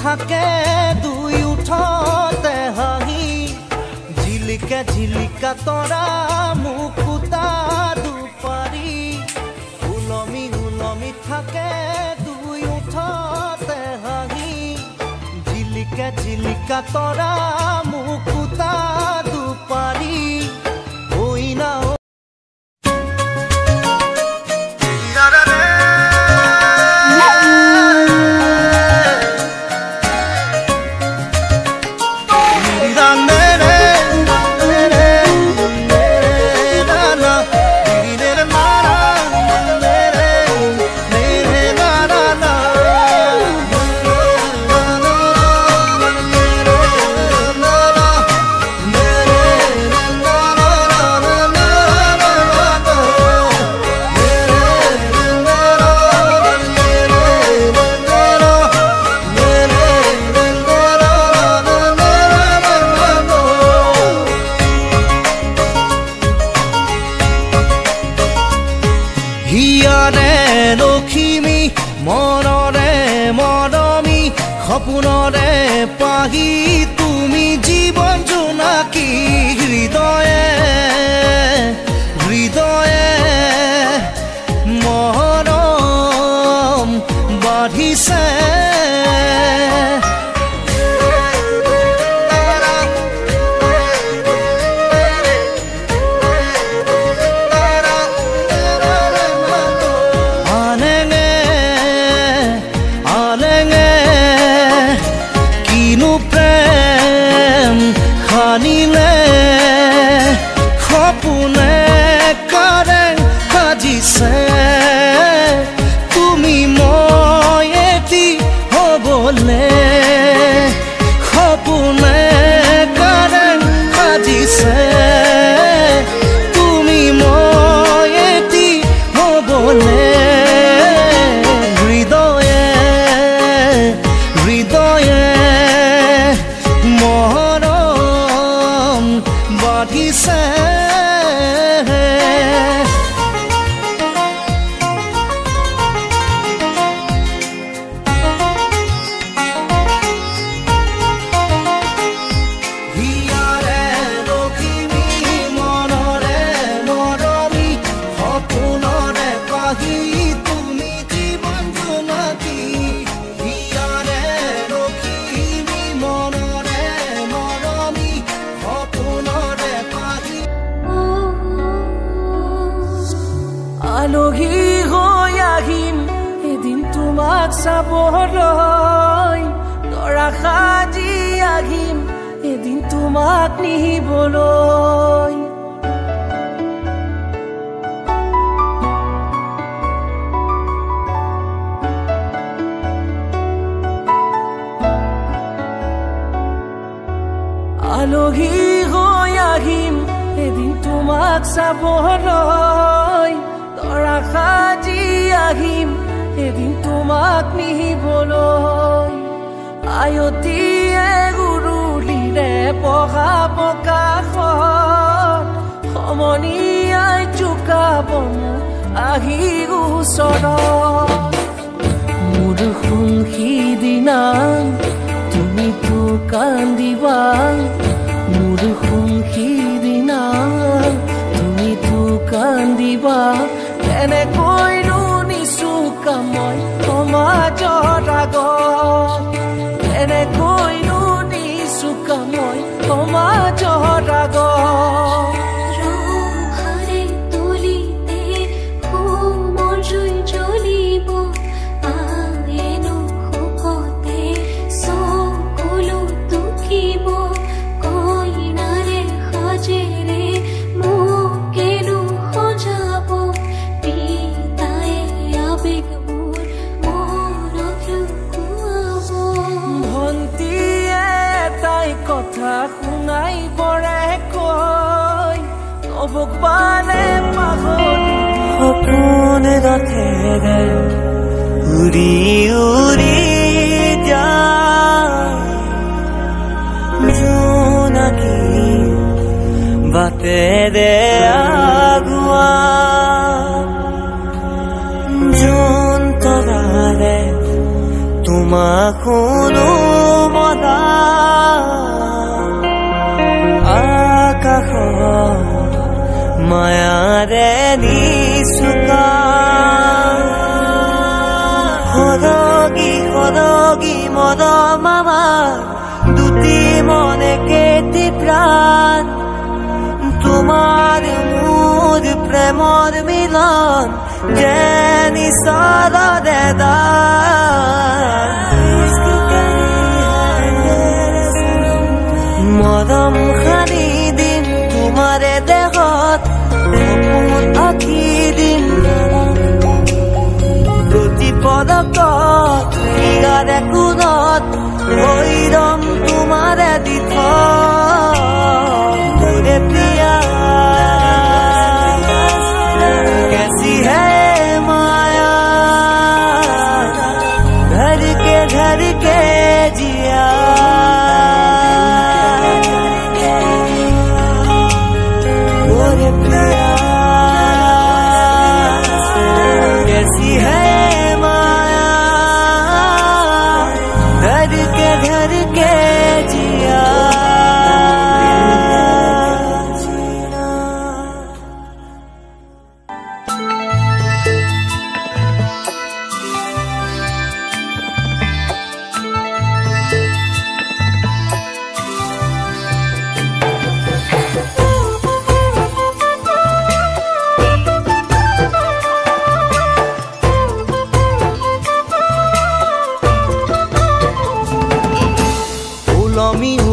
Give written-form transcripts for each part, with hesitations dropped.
থাকে দুই উঠতে হাঁহি ঝিলিকা ঝিলিকা তৰা মুকুতা দুপাৰি উলমি উলমি থাকে দুই উঠতে হাঁহি ঝিলিকা ঝিলিকা তৰা মুকুতা দুপাৰি ঐ না হিয়াৰে লখিমী মনৰে মৰমী সপোনৰে পাহি তুমি জীৱন জোনাকী হৃদয়ে হৃদয়ে মৰম বাঢ়িছে খানিলে সপোনে কাৰে সাজিছে তুমি মই এটি হ'বলে সপোনে কাৰে সাজিছে তুমি মই এটি হ'বলে হৃদয়ে হৃদয়ে বাঢ়িছে হিয়াৰে লখিমী মনৰে মৰমী সপোনৰে পাহি তুমি জীৱন জোনাকী হিয়াৰে লখিমী মনৰে মৰমী সপোনৰে আলহী হৈ আহিম এদিন তোমাক চাবলৈ তৰা সাজি আহিম এদিন তোমাক নিবলৈ আলহী হৈ আহিম এদিন তোমাক চাবলৈ তৰা সাজি আহিম এদিন তোমাক নিবলৈ আয়তীয়ে গুৰুলিৰে পঢ়া প্ৰকাশত সমনীয়াই জোকাব আহি ওচৰত মোৰ সিদিনা তুমিতো কান্দিবা মোৰ সিদিনা তুমিতো কান্দিবা এনেকৈনো নিচুকা মই সমাজৰ আগত এনেকৈনো নিচুকা মই সমাজৰ আগত কথা শুনাই বৰে কৈ অবকবালে পাহৰি সপোন ৰাখেৰে উৰি উৰি যায় জোনাকী বাটেৰে আগুৱা জোন তৰাৰে তোমাক শুনো লগি মৰম আমাৰ দুটি মনে কেতি প্ৰাণ তোমাৰ মোৰ প্ৰেমৰ মিলন যেনি সালৰে মৰম খানি দিম তোমাৰে দেহত সপোন আঁকি দিম প্ৰতি পদকত ইয়াৰে কোণত হৈৰম তোমাৰে দিথ মোৰে প্ৰিয়া कैसी है माया घर के जिया मोरे प्रिया कैसी है माया घर के जिया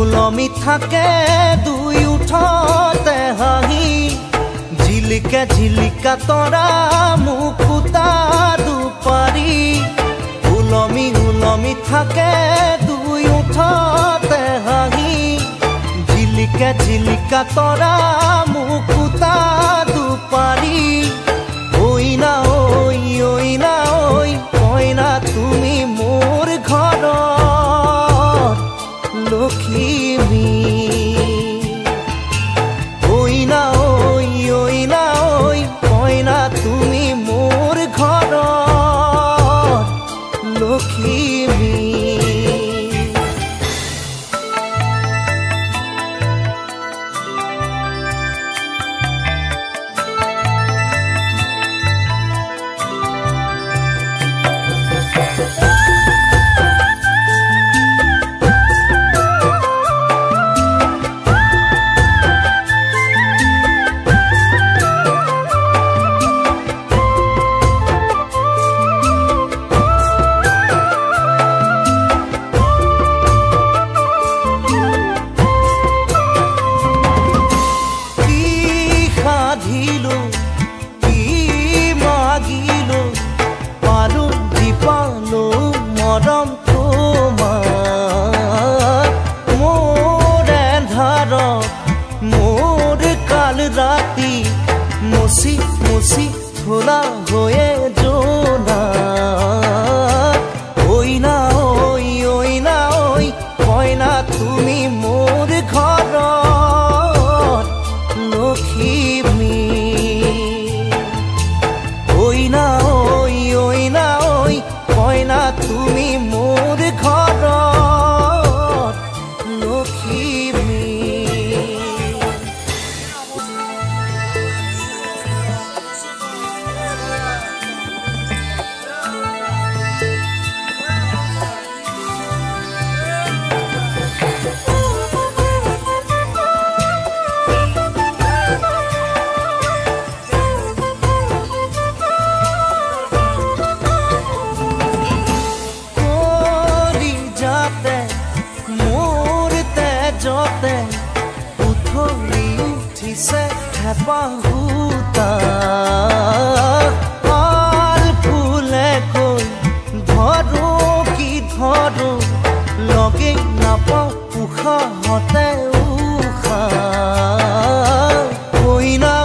উলমি থাকে দুই উঠতে হাঁহি ঝিলিকা ঝিলিকা তৰা মুকুতা দুপাৰি উলমি থাকে দুই উঠতে হাঁহি ঝিলিকা ঝিলিকা তৰা মুকুতা দুপাৰি ঐ না ঐ কইনা তুমি মোৰ ঘৰত লক্ষ্মী ঐ না কইনা তুমি মোৰ ঘৰত লক্ষ্মী মুছি ধোলা হয়ে জোনা ঐ না কইনা তুমি মোৰ ঘৰত লক্ষ্মী ঐ না কইনা তুমি মোৰ ঘৰত লক্ষ্মী যতে উঠলি উঠিছে হেঁপাহুতা পাল ফুলে কৈ ধৰো কি ধৰো লগে নাপাওঁ উশাহতে উশাহ ঐ না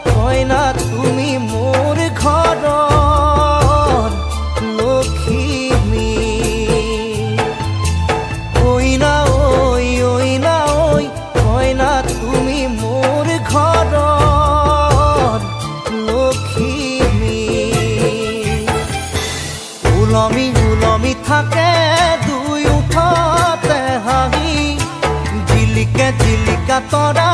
কইনা তুমি মোৰ ঘৰত লক্ষ্মী ঐ না কইনা তুমি মোৰ ঘৰত লক্ষ্মী উলমি থাকে দুই উঠতে হাঁহি ঝিলিকা তৰা